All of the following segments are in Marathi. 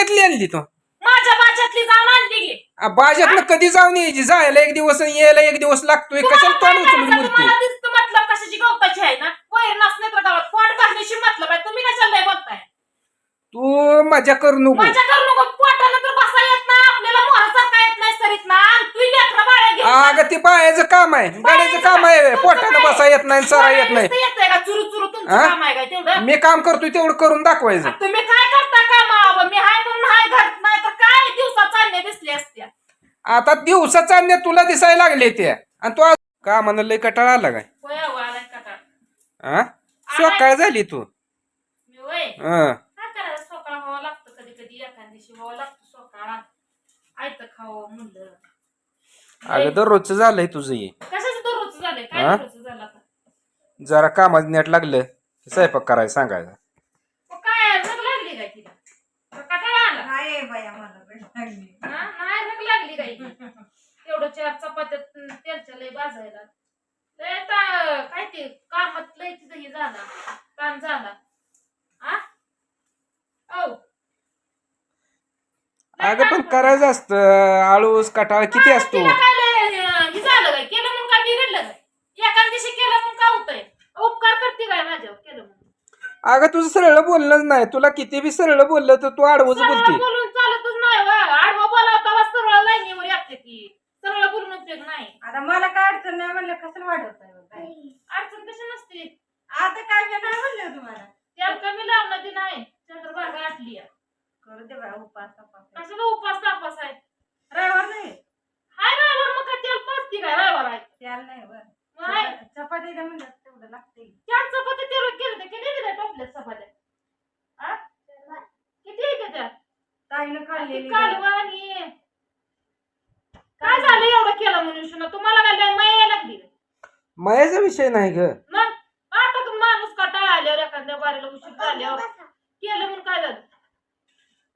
बाजातली आणली तू माझ्या बाच्यातली जाऊन आणली गे. बाजातनं कधी जाऊन यायची जायला एक दिवस आणि यायला एक दिवस लागतोय कशाला तोंड उचलून मूर्ती तुम्हाला दिसतं मतलब कशाची गवताची आहे ना वैर नसले तर गावात पोट घालण्याशी मतलब आहे तुम्ही कशाला नाही बोलताय तू मजा करू नको माझ्या करू नको पोटाला तर बसा येत नाही आपल्याला मोहसारखा येत नाही सरीत ना तू लेकरं बाळा घेऊन अगं ते बायाचं काम आहे गाड्याचं काम आहे पोटानं बसा येत नाही सरा येत नाही येतंय का चुरू चुरू तुमचं हा? काम आहे का तेवढं मी काम करतोय तेवढं करून दाखवायचं तुम्ही काय करता काम मी हाय म्हणून हाय घरात नाही तर काय दिवसात चालणे दिसले असत्या आता दिवसा चालण्या तुला दिसायला लागले ते आणि तू का म्हणलं लय कटाळा आला काय होय अहो, आलाय कटाळ हा सकाळ झाली तू मी होय हं. काय करायचं सकाळ व्हावं लागतं कधी कधी एखाद्या दिवशी व्हावं लागतं सकाळ आयतं खावं म्हणलं अगं दररोजचं झालंय तुझं हे कशाचं दररोज झालंय काय हा? दररोज झालं आता जरा कामात नेट लागलं की स्वयंपाक करायला सांगायचं मग काय रग लागली काय तिला का कटाळा आला नाही बाया मला रग लागली. हा? नाही रग लागली काय तेवढं 4 चपात्या तेलच्या लय भाजायला लय काय ते कामात लय तिथं हे झाला ताण झाला आ औ अगं पण करायचं असतं आळूस कटाळ किती असतो तिला काय लय, हे झालं काय केलं म्हणून काय बिघडलं काय एका दिवशी केलं म्हणून काय होतंय उपकार करते काय माझ्यावर केलं म्हणून अगं तुझं सरळ बोलणंच नाही तुला किती बी सरळ बोललं तर तू आडवच सरळ बोलते बोलून चालतच नाही वा. आडवं बोलावता सरळ लाईनीवर येते ती सरळ बोलून उपयोग नाही आता मला काय अडचण नाही म्हणलं कसं वाढवत अडचण कशी नसते आता काय मी नाही म्हणलं तुम्हाला त्याला कमी लावणं ती नाही चंद्रभागा आटली आहे. करू दे बाय उपास तपास कशाला उपास तापास आहे रविवार नाही हाय रायवर मग काय त्याला पाचती काय रायवर आहे त्याला नाही नाही. बरं चपाती द्या म्हणलं तेवढं लागते 4 चपात्या तेवढं केलं तर किती दिल्या टोपल्यात चपात्या आ? किती येते त्या ताईनं काढलेली कालवा आणि काय झालं एवढं केलं म्हणून शुना तुम्हाला काय लय माया लागली मायाचा विषय नाही ग मग आता तर माणूस कटाळा आल्यावर एखाद्या बारीला उशीर झाल्यावर केलं म्हणून काय झालं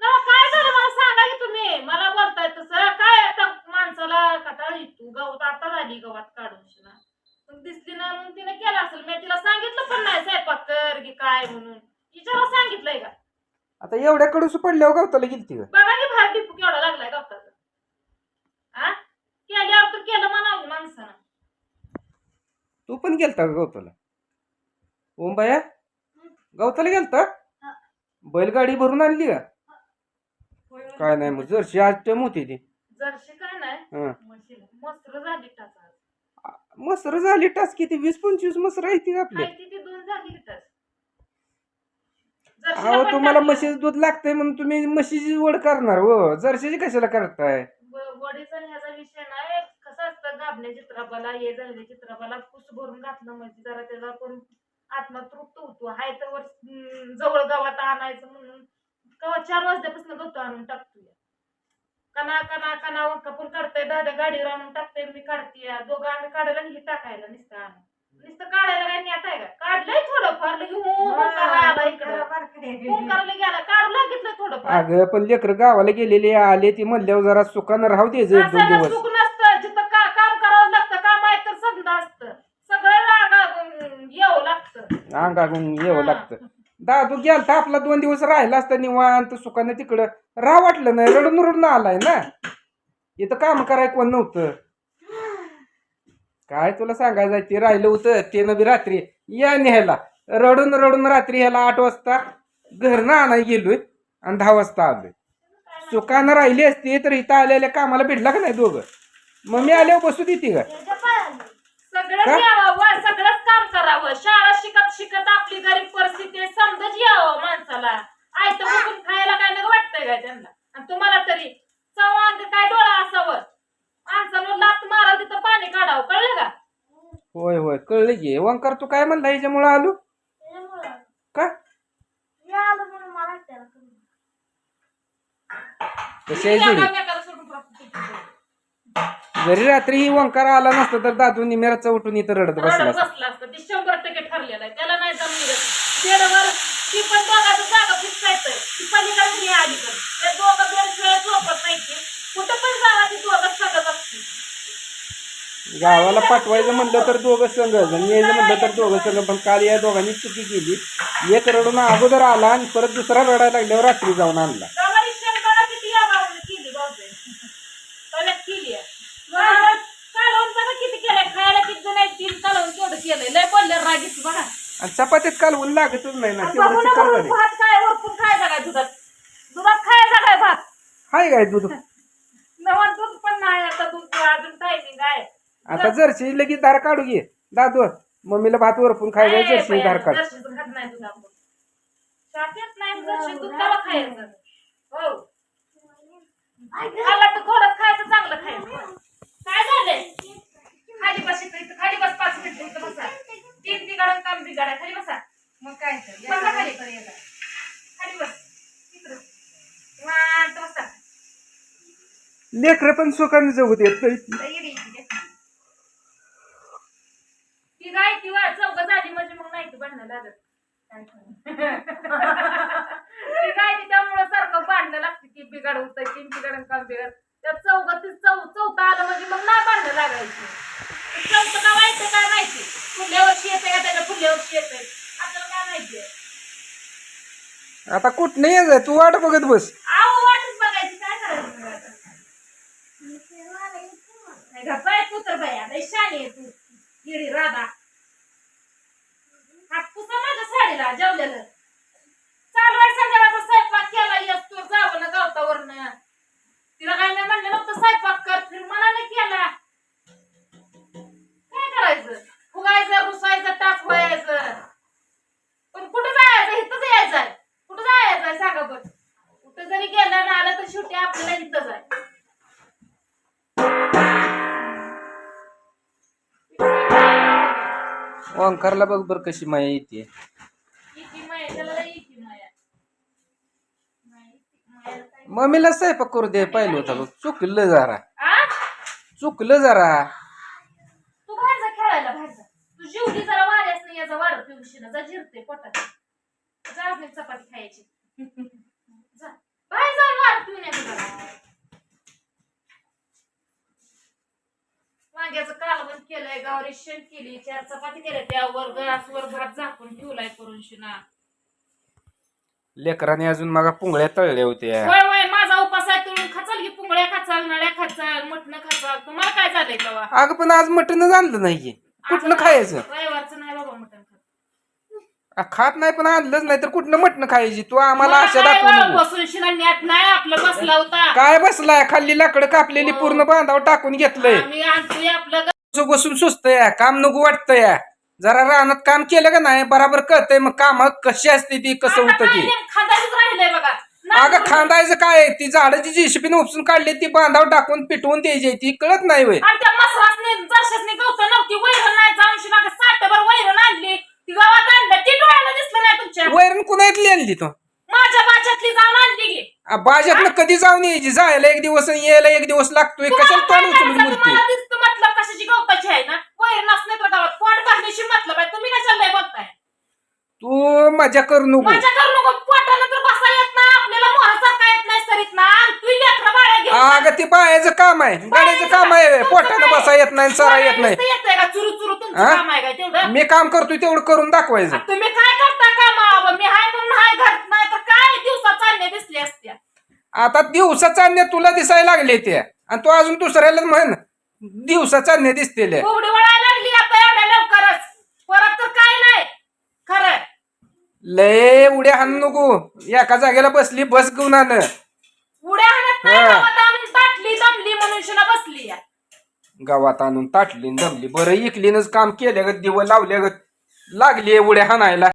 ना काय झालं मला सांगा की तुम्ही मला बोलताय तसं काय आता माणसाला कटाळ येतो गवत आता झाली गवत काढून शिना पण दिसली ना मग तिने केलं असेल मी तिला सांगितलं पण नाही स्वयंपाक कर की काय म्हणून तिच्यावर सांगितलंय का आता एवढ्या कडूस पडल्यावर गवताला गेलती ग बघा की बाहेर टिपू केवढा लागलाय गवताचा आ केल्यावर तर केलं म्हणावं माणसानं तू पण गेलता का गवताला ओम बाया गवताला गेलता बैलगाडी भरून आणली का काय नाही मग जरशी आज टेम होती ती जर्शी काय नाही हं. मस्त झाली टाचा मसर झाली टास किती 20-25 मसर आहे ती आपल्या ती 2 झाली टाच अहो तुम्हाला म्हशीचं दूध लागतंय म्हणून तुम्ही म्हशीची वड करणार हो जर्शीची कशाला करताय वडीचा ह्याचा विषय नाही कसं असतं गाभण्या चित्रपाला हे झाले चित्रपाला कुस भरून घातलं म्हणजे जरा त्याला पण आत्मा तृप्त होतो हाय तर वर जवळ गावात आणायचं म्हणून कवा 4 वाजल्यापासून गवत आणून टाकतोय कना कना कना कपूर काढताय दादा गाडीवर आणून टाकताय मी काढते दोघं आम्ही काढायला आणि हे टाकायला नुसतं आणून नुसतं काढायला काय नेट आहे का काढलंय थोडंफार लगे करायला इकडं करायला गेला काढू लागितलं थोडंफार अगं पण लेकर गावाला गेलेले आले ती म्हणल्यावर जरा सुखानं राहू दे 1-2 असं दिवस सुख नसतं जिथं काम करावं लागतं काम आहे तर समजा असतं सगळं येऊ लागतं अंगागून यावं लागतं दादू गेलता आपला 2 दिवस राहिला असता निवांत सुखानं तिकडं राह वाटलं नाही रडून रडून आलाय ना इथं काम कराय कोण नव्हतं काय तुला सांगायचं ते राहिलं होतं ते बी रात्री या न्यायला रडून रडून रात्री ह्याला 8 वाजता घरनं आणाय गेलोय आणि 10 वाजता आलोय सुखानं राहिली असती तर इथं आलेल्या कामाला भेटला का नाही दोघं मग मी आल्यावर बसू देते का सगळं यावं सगळंच काम करावं शाळा शिकत शिकत आपली गरीब परिस्थिती समजच यावं माणसाला आयतं बघून खायला काय नाही वाटतंय काय त्यांना आणि तुम्हाला तरी चव्हाण काय डोळा असावं माणसानं लात मारा तिथं पाणी काढावं कळलं का होय होय कळलं की वंकार तू काय म्हणला ह्याच्यामुळं आलो का कशी जरी रात्री ही वंकार आला नसता तर दादू निमेराचा उठून इथं रडत बसला बसला असतं ते 100% ठरलेलं आहे त्याला नाही जमली बेडवर ती पण दोघांचं जागा फिक्सायचंय ती पलीकडे आली पण ते दोघं बेड झोपत नाही की कुठं पण जागा ती दोघं सांगत असते गावाला पाठवायचं म्हणलं तर दोघं संघ यायचं म्हणलं तर दोघं संघ पण काल या दोघांनी चुकी केली एक रडून अगोदर आला आणि परत दुसरा रडायला लागल्यावर रात्री जाऊन आणला आणि चपातीत कालवून लागतच नाही ना आणि तेवढं बघून चिकन बघून झाले भात काय वरपून खायचा काय दुधात दुधात खायचा काय भात हाय काय दूध नवा दूध पण नाही आता दूध अजून टायमिंग आहे आता जर्शी लगेच दार काढू घे दादू मम्मीला भात वरपून खायला जर्शी दार काढ जर्शी दूध खात नाही दूध आपण शाकेत नाही जर्शी दूध तेव्हा खायचं हो खाल्ला तर थोडं खायचं चांगलं खायचं काय झालंय खाली बस इथं खाली बस 5 मिनिटं इथं बसा 3 बिघाडून काम बिघाडा खाली बसा मग काय बसा खाली खाली बस इकडं निवांत बसा लेकर पण सुखाने जगू देत नाही. ती गाय किंवा चौघ झाली म्हणजे मग नाही ती भांडणं लागत ती गाय ती त्यामुळे सारखं भांडणं लागते ती बिघाड होत ती बिघाड काम बिघाड त्या चौथं आलं म्हणजे मग नाही भांडणं लागायची चौथं का व्हायचं काय माहिती पुढल्या वर्षी येते का त्याच्या पुढल्या वर्षी येते आपल्याला काय माहिती आता कुठ नाही यायचं तू वाट बघत बस आहो वाटच बघायची काय करायचं मग आता गप्पा तू तर बाई आता शाणी आहे तू येडी राधा हात पुसा माझ्या साडीला जेवलेलं चालू आहे संध्याकाळचा स्वयंपाक केला येतो जावं ना गावतावरनं तिला काय नाही म्हणलं नव्हतं स्वयंपाक कर फिर मनाने केला काय करायचं फुगायचं रुसायचं टाक व्हायचं पण कुठं जायचं इथंच यायचंय कुठं जायचंय सांगा बरं कुठं जरी गेलं ना आलं तर शेवटी आपल्याला इथंच आहे ओंकारला बघ बर कशी माया येते इकी माया त्याला लई इकी माया मम्मीला स्वयंपाक करू दे पाहिलं होता बघ चुकलं जरा आ चुकलं जरा तू बाहेर जा खेळायला बाहेर जा तू जेवली जरा वाऱ्यास नाही याचा वार पिऊशीला जा जिरते पोटात जा आज चपाती खायची जा बाहेर जा वार पिऊन येतो जरा वांग्याचं कालवण केलंय गावरी शेण केली 4 चपाती केल्या त्यावर गॅसवर भात झाकून ठेवलाय करून शिना लेकराने अजून मागा पुंगळ्या तळल्या होत्या वय वय माझा उपास आहे तळून खाचाल की पुंगळ्या खाचाल नळ्या खाचाल मटण खाचाल तुम्हाला काय झालंय तेव्हा अगं पण आज मटण आणलं नाहीये कुठलं खायचं रविवारचं नाही बाबा मटण खात खात नाही पण आणलंच नाही तर कुठलं मटण खायची तू आम्हाला आशा दाखवू नको. बसून शिना नेट नाही आपलं बसला होता काय बसलाय खाल्ली लाकडं कापलेली पूर्ण बांधावर टाकून घेतलंय आम्ही आणतोय आपलं बसून बसून सुचतंय काम नको वाटतंय जरा रानात काम केलं का नाही बराबर कळतंय मग काम कशी असते ती कसं होतं ती खांदाच राहिलंय बघा अगं खांदायचं काय ती झाडाची जेसीबीने उपसून काढली ती बांधावर टाकून पिटवून द्यायची ती कळत नाही वय आणि त्या मसरासने जरशासने गवतं नव्हती वैरण नाही जाऊन शिना साठभर वैरण आणली ती गावात आणलं ती डोळ्याला दिसलं नाही तुमच्या वैरण कुणातली आणली तो माझ्या बाच्यातली जाऊन आणली की बाजातनं कधी जाऊन यायची जायला एक दिवस आणि यायला एक दिवस लागतोय कशाला तोंड उचलून मूर्ती मला दिसतं मतलब कशाची गवताची आहे ना वैरण असणे तर गावात पोट भरण्याशी मतलब आहे तुम्ही कशाला बोलताय तू मजा करू नको माझ्या घरी नको पोटाला तर बसा येत नाही आपल्याला मोहसारखा येत नाही सरीत ना तू लेकरं बाळ्या घेऊन अगं ते बायाचं काम आहे गाड्याचं काम आहे पोटानं बसा येत नाही सरा येत नाही येतंय का चुरू चुरू तुमचं हा? काम आहे का तेवढं मी काम करतोय तेवढं करून दाखवायचं तुम्ही काय करता काम मी हाय म्हणून हाय घरात नाही तर काय दिवसात चालणे दिसले असत्या आता दिवसा चालणे तुला दिसायला लागले ते आणि तू अजून दुसऱ्याला म्हण दिवसा चालणे दिसतेले कोवडी वळायला लागली आता एवढ्या लवकरच परत तर काय नाही खरं लय उड्या हाण नको एका जागेला बसली बस घेऊन आण उड्या हाणत नाही हा. गावात आणून ताटली दमली म्हणून शिना बसली या गावात आणून ताटली न जमली बरं इकलीनच काम केल्या ग दिवं लावल्या ग लागली उड्या हाणायला